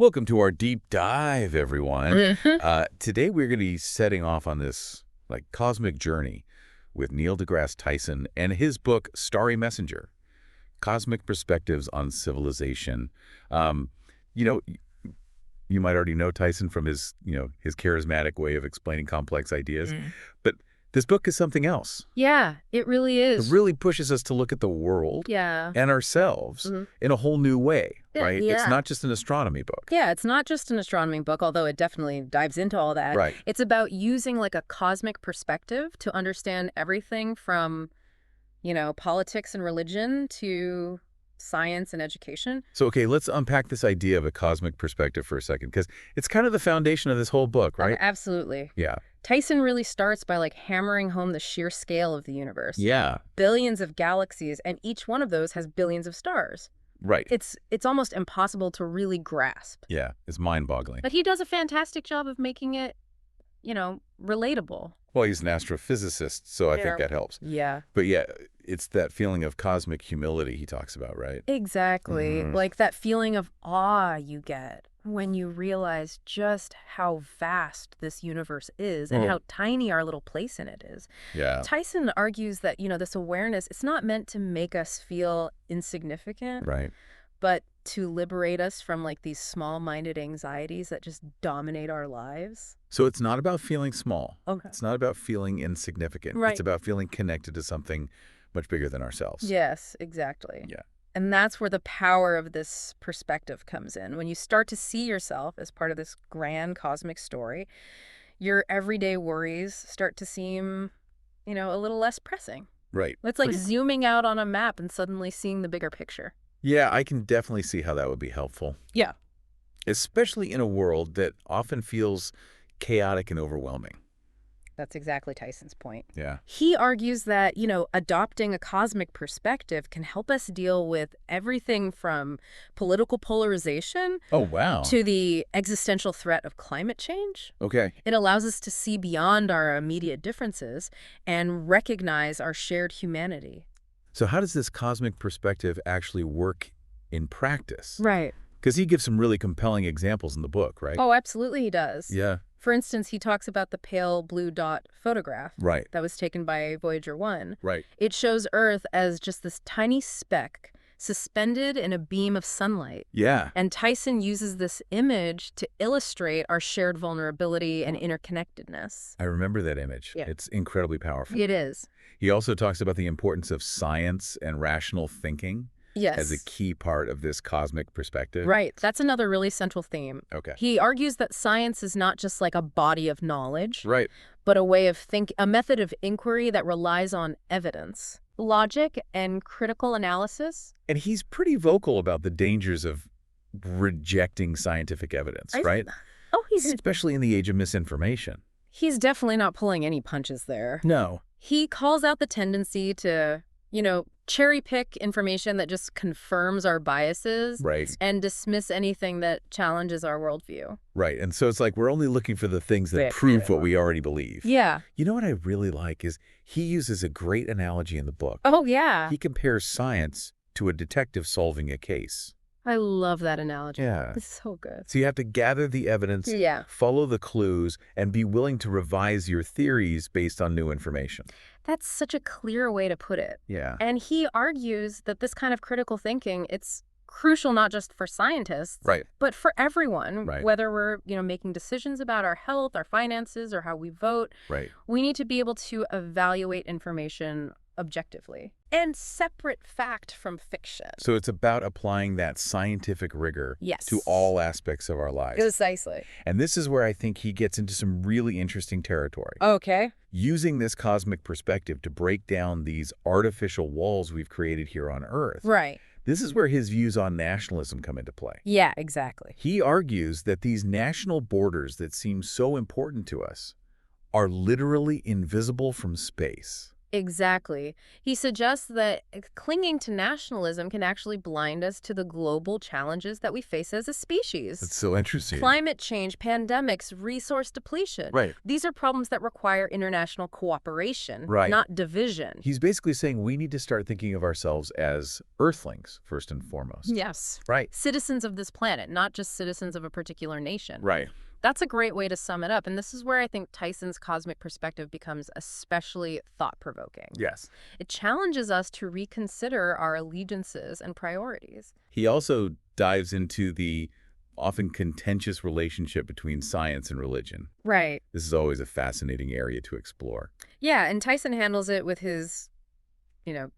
Welcome to our deep dive, everyone. Mhm. Today we're going to be setting off on this cosmic journey with Neil deGrasse Tyson and his book Starry Messenger: Cosmic Perspectives on Civilization. Um, you know, you might already know Tyson from his charismatic way of explaining complex ideas, Mm. but this book is something else. Yeah, it really It is. really pushes us to look at the world Yeah. and ourselves Mhm. in a whole new way, Yeah, right? It's yeah. not just an astronomy book. Yeah, it's not just an astronomy book, although it definitely dives into all that. Right. It's about using like a cosmic perspective to understand everything from, politics and religion to science and education. So, okay, let's unpack this idea of a cosmic perspective for a second, because it's kind of the foundation of this whole book, Oh, right? absolutely. Yeah. Tyson really starts by hammering home the sheer scale of the universe. Yeah. Billions of galaxies, and each one of those has billions of stars. Right. It's almost impossible to really grasp. Yeah. It's mind-boggling. But he does a fantastic job of making it, relatable. Well, he's an astrophysicist, so I think that helps. Yeah. But yeah, it's that feeling of cosmic humility he talks about, right? Exactly. Mhm. Like that feeling of awe you get when you realize just how vast this universe is and Oh. how tiny our little place in it is. Yeah. Tyson argues that, this awareness, it's not meant to make us feel insignificant, Right. but to liberate us from these small-minded anxieties that just dominate our lives. So it's not about feeling small. Okay. It's not about feeling insignificant. Right. It's about feeling connected to something much bigger than ourselves. Yes, exactly. Yeah. And that's where the power of this perspective comes in. When you start to see yourself as part of this grand cosmic story, your everyday worries start to seem, a little less pressing. Right. It's like zooming out on a map and suddenly seeing the bigger picture. Yeah, I can definitely see how that would be helpful. Yeah. Especially in a world that often feels chaotic and overwhelming. That's exactly Tyson's point. Yeah. He argues that, adopting a cosmic perspective can help us deal with everything from political polarization Oh, wow. to the existential threat of climate change. Okay. It allows us to see beyond our immediate differences and recognize our shared humanity. So how does this cosmic perspective actually work in practice? Right. Because he gives some really compelling examples in the book, right? Oh, absolutely he does. Yeah. For instance, he talks about the pale blue dot photograph Right. that was taken by Voyager 1. Right. It shows Earth as just this tiny speck suspended in a beam of sunlight. Yeah. And Tyson uses this image to illustrate our shared vulnerability and interconnectedness. I remember that image. Yeah. It's incredibly powerful. It is. He also talks about the importance of science and rational thinking Yes. as a key part of this cosmic perspective. Right. That's another really central theme. Okay. He argues that science is not just like a body of knowledge, Right. but a method of inquiry that relies on evidence, logic, and critical analysis. And he's pretty vocal about the dangers of rejecting scientific evidence, right? Oh, Especially in the age of misinformation. he's definitely not pulling any punches there. No. He calls out the tendency to, cherry pick information that just confirms our biases Right. and dismiss anything that challenges our worldview. Right. And so it's like we're only looking for the things that Yeah. prove what we already believe. Yeah. You know what I really like is he uses a great analogy in the book. Oh, yeah. He compares science to a detective solving a case. I love that analogy. Yeah. It's so good. So you have to gather the evidence, Yeah. follow the clues, and be willing to revise your theories based on new information. That's such a clear way to put it. Yeah. And he argues that this kind of critical thinking, it's crucial not just for scientists, Right. but for everyone, Right. whether we're, making decisions about our health, our finances, or how we vote. Right. We need to be able to evaluate information objectively and separate fact from fiction. So it's about applying that scientific rigor Yes. to all aspects of our lives. Precisely. And this is where I think he gets into some really interesting territory. Okay. Using this cosmic perspective to break down these artificial walls we've created here on Earth. Right. This is where his views on nationalism come into play. Yeah, exactly. He argues that these national borders that seem so important to us are literally invisible from space. Exactly. He suggests that clinging to nationalism can actually blind us to the global challenges that we face as a species. That's so interesting. Climate change, pandemics, resource depletion. Right. These are problems that require international cooperation, Right. not division. He's basically saying we need to start thinking of ourselves as Earthlings, first and foremost. Yes. Right. Citizens of this planet, not just citizens of a particular nation. Right. That's a great way to sum it up. And this is where I think Tyson's cosmic perspective becomes especially thought-provoking. Yes. It challenges us to reconsider our allegiances and priorities. He also dives into the often contentious relationship between science and religion. Right. This is always a fascinating area to explore. Yeah, and Tyson handles it with his,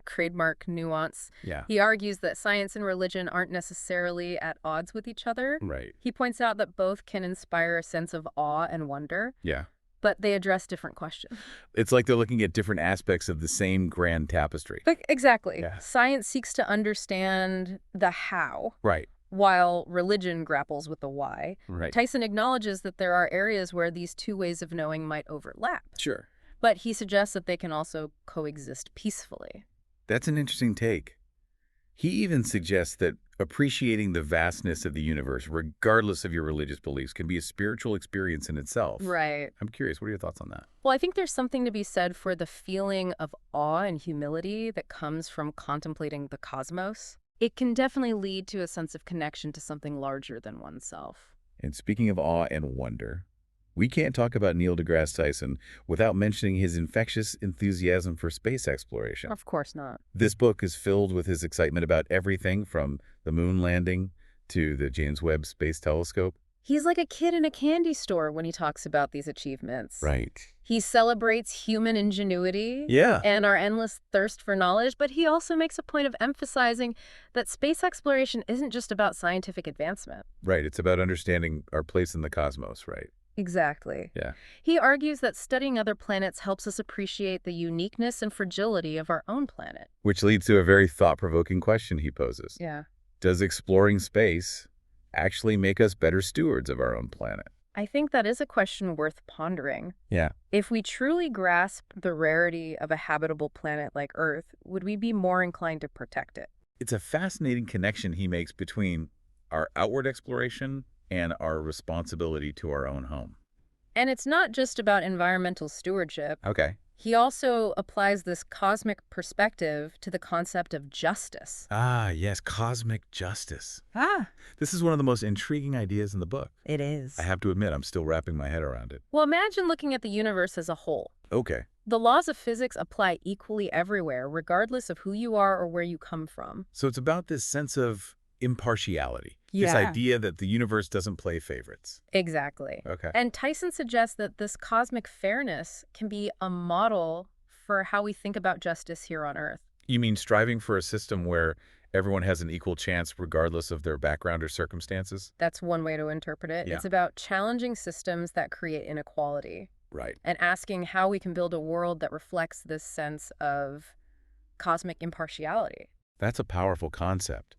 trademark nuance. Yeah. He argues that science and religion aren't necessarily at odds with each other. Right. He points out that both can inspire a sense of awe and wonder, Yeah. but they address different questions. It's like they're looking at different aspects of the same grand tapestry. Exactly. Yeah. Science seeks to understand the how, Right. while religion grapples with the why. Right. Tyson acknowledges that there are areas where these two ways of knowing might overlap, Sure. but he suggests that they can also coexist peacefully. That's an interesting take. He even suggests that appreciating the vastness of the universe, regardless of your religious beliefs, can be a spiritual experience in itself. Right. I'm curious, what are your thoughts on that? Well, I think there's something to be said for the feeling of awe and humility that comes from contemplating the cosmos. It can definitely lead to a sense of connection to something larger than oneself. And speaking of awe and wonder, we can't talk about Neil deGrasse Tyson without mentioning his infectious enthusiasm for space exploration. Of course not. This book is filled with his excitement about everything from the moon landing to the James Webb Space Telescope. He's like a kid in a candy store when he talks about these achievements. Right. He celebrates human ingenuity Yeah. and our endless thirst for knowledge, but he also makes a point of emphasizing that space exploration isn't just about scientific advancement. Right. It's about understanding our place in the cosmos, right? Exactly. Yeah. He argues that studying other planets helps us appreciate the uniqueness and fragility of our own planet. Which leads to a very thought-provoking question he poses. Yeah. Does exploring space actually make us better stewards of our own planet? I think that is a question worth pondering. Yeah. If we truly grasp the rarity of a habitable planet like Earth, would we be more inclined to protect it? It's a fascinating connection he makes between our outward exploration and our responsibility to our own home. And it's not just about environmental stewardship. Okay. He also applies this cosmic perspective to the concept of justice. Ah, yes, cosmic justice. Ah, This is one of the most intriguing ideas in the book. it is. I have to admit, I'm still wrapping my head around it. Well, imagine looking at the universe as a whole. Okay. The laws of physics apply equally everywhere, regardless of who you are or where you come from. So it's about this sense of impartiality. This Yeah. idea that the universe doesn't play favorites. Exactly. Okay. And Tyson suggests that this cosmic fairness can be a model for how we think about justice here on Earth. You mean striving for a system where everyone has an equal chance regardless of their background or circumstances? That's one way to interpret it. Yeah. It's about challenging systems that create inequality Right. and asking how we can build a world that reflects this sense of cosmic impartiality. That's a powerful concept.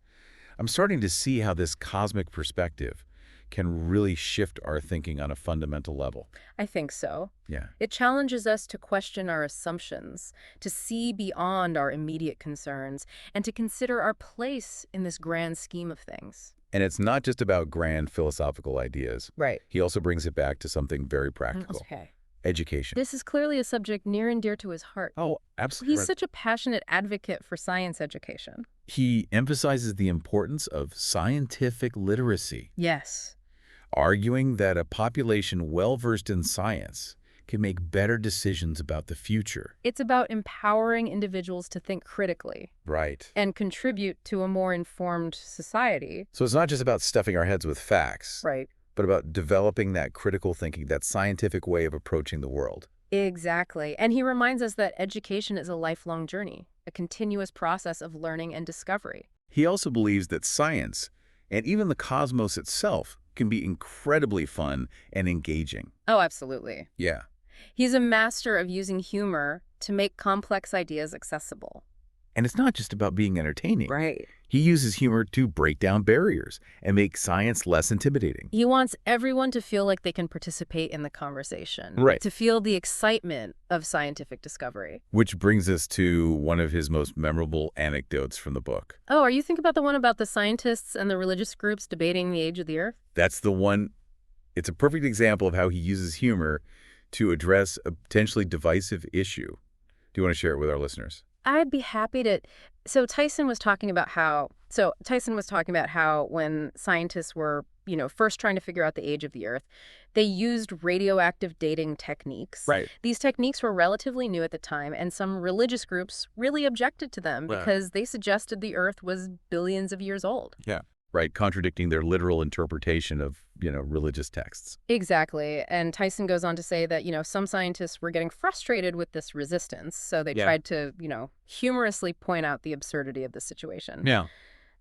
I'm starting to see how this cosmic perspective can really shift our thinking on a fundamental level. I think so. Yeah. It challenges us to question our assumptions, to see beyond our immediate concerns, and to consider our place in this grand scheme of things. And it's not just about grand philosophical ideas. Right. He also brings it back to something very practical. Okay. Education. This is clearly a subject near and dear to his heart. Oh, absolutely. He's such a passionate advocate for science education. He emphasizes the importance of scientific literacy, Yes. arguing that a population well-versed in science can make better decisions about the future. It's about empowering individuals to think critically Right. and contribute to a more informed society. So it's not just about stuffing our heads with facts, Right. but about developing that critical thinking, that scientific way of approaching the world. Exactly. And he reminds us that education is a lifelong journey, a continuous process of learning and discovery. He also believes that science, and even the cosmos itself, can be incredibly fun and engaging. Oh, absolutely. Yeah. He's a master of using humor to make complex ideas accessible. And it's not just about being entertaining. Right. He uses humor to break down barriers and make science less intimidating. He wants everyone to feel like they can participate in the conversation, Right. to feel the excitement of scientific discovery. Which brings us to one of his most memorable anecdotes from the book. Oh, are you thinking about the one about the scientists and the religious groups debating the age of the Earth? That's the one. It's a perfect example of how he uses humor to address a potentially divisive issue. Do you want to share it with our listeners? I'd be happy to. Tyson was talking about how when scientists were, first trying to figure out the age of the Earth, they used radioactive dating techniques. Right. These techniques were relatively new at the time, and some religious groups really objected to them Right. because they suggested the Earth was billions of years old. Yeah. Right, contradicting their literal interpretation of, religious texts. Exactly. And Tyson goes on to say that, some scientists were getting frustrated with this resistance, so they Yeah. tried to, humorously point out the absurdity of the situation. Yeah.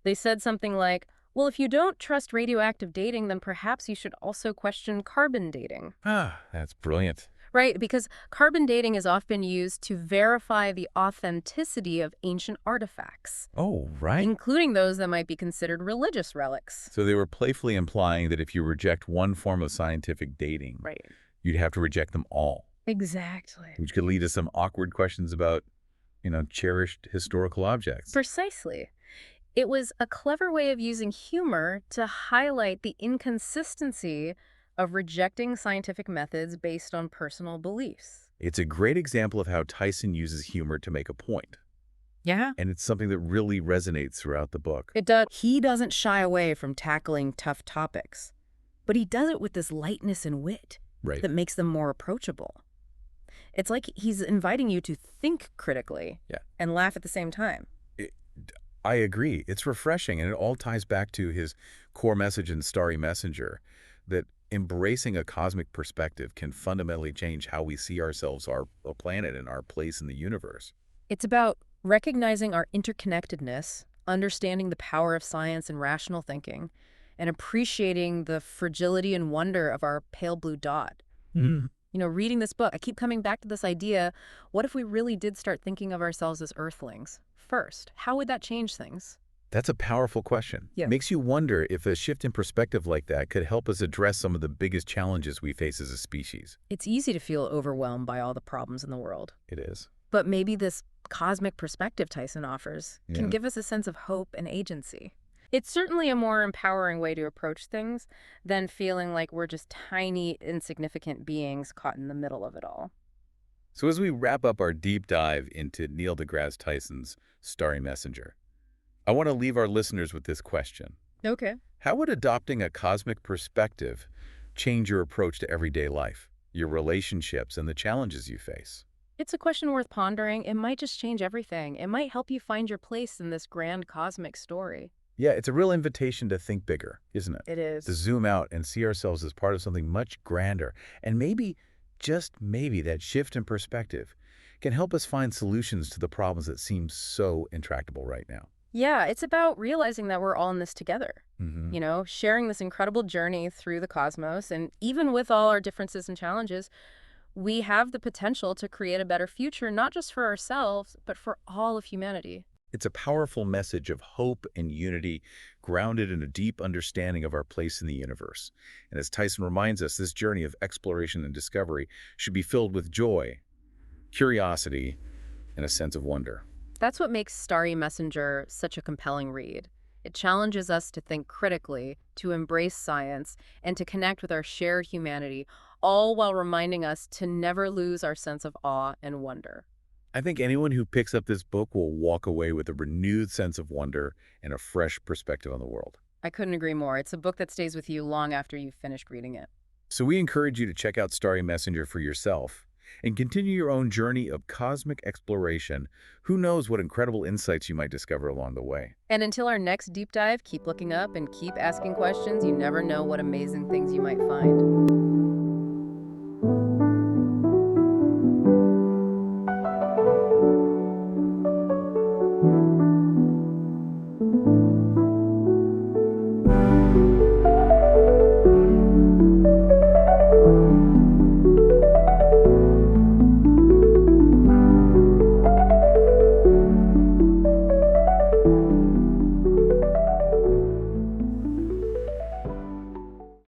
They said something like, well, if you don't trust radioactive dating, then perhaps you should also question carbon dating. Ah, that's brilliant. Right? Because carbon dating is often used to verify the authenticity of ancient artifacts, Oh, right. including those that might be considered religious relics. So they were playfully implying that if you reject one form of scientific dating, Right. you'd have to reject them all, Exactly. which could lead to some awkward questions about, cherished historical objects. Precisely. It was a clever way of using humor to highlight the inconsistency of rejecting scientific methods based on personal beliefs. It's a great example of how Tyson uses humor to make a point, Yeah. and it's something that really resonates throughout the book. It does. He doesn't shy away from tackling tough topics, but he does it with this lightness and wit Right. that makes them more approachable. It's like he's inviting you to think critically Yeah. and laugh at the same time. I agree. It's refreshing, and it all ties back to his core message in Starry Messenger, that embracing a cosmic perspective can fundamentally change how we see ourselves, our planet, and our place in the universe. It's about recognizing our interconnectedness, understanding the power of science and rational thinking, and appreciating the fragility and wonder of our pale blue dot. Mm. Reading this book, I keep coming back to this idea, what if we really did start thinking of ourselves as Earthlings first? How would that change things? That's a powerful question. Yeah. Makes you wonder if a shift in perspective like that could help us address some of the biggest challenges we face as a species. It's easy to feel overwhelmed by all the problems in the world. It is. But maybe this cosmic perspective Tyson offers can Yeah. give us a sense of hope and agency. It's certainly a more empowering way to approach things than feeling like we're just tiny, insignificant beings caught in the middle of it all. So as we wrap up our deep dive into Neil deGrasse Tyson's Starry Messenger, I want to leave our listeners with this question. Okay. How would adopting a cosmic perspective change your approach to everyday life, your relationships, and the challenges you face? It's a question worth pondering. It might just change everything. It might help you find your place in this grand cosmic story. Yeah, it's a real invitation to think bigger, isn't it? It is. To zoom out and see ourselves as part of something much grander. And maybe, just maybe, that shift in perspective can help us find solutions to the problems that seem so intractable right now. Yeah, it's about realizing that we're all in this together. Mm-hmm. Sharing this incredible journey through the cosmos. And even with all our differences and challenges, we have the potential to create a better future, not just for ourselves, but for all of humanity. It's a powerful message of hope and unity, grounded in a deep understanding of our place in the universe. And as Tyson reminds us, this journey of exploration and discovery should be filled with joy, curiosity, and a sense of wonder. That's what makes Starry Messenger such a compelling read. It challenges us to think critically, to embrace science, and to connect with our shared humanity, all while reminding us to never lose our sense of awe and wonder. I think anyone who picks up this book will walk away with a renewed sense of wonder and a fresh perspective on the world. I couldn't agree more. It's a book that stays with you long after you've finished reading it. So we encourage you to check out Starry Messenger for yourself and continue your own journey of cosmic exploration. Who knows what incredible insights you might discover along the way. And until our next deep dive, keep looking up and keep asking questions. You never know what amazing things you might find.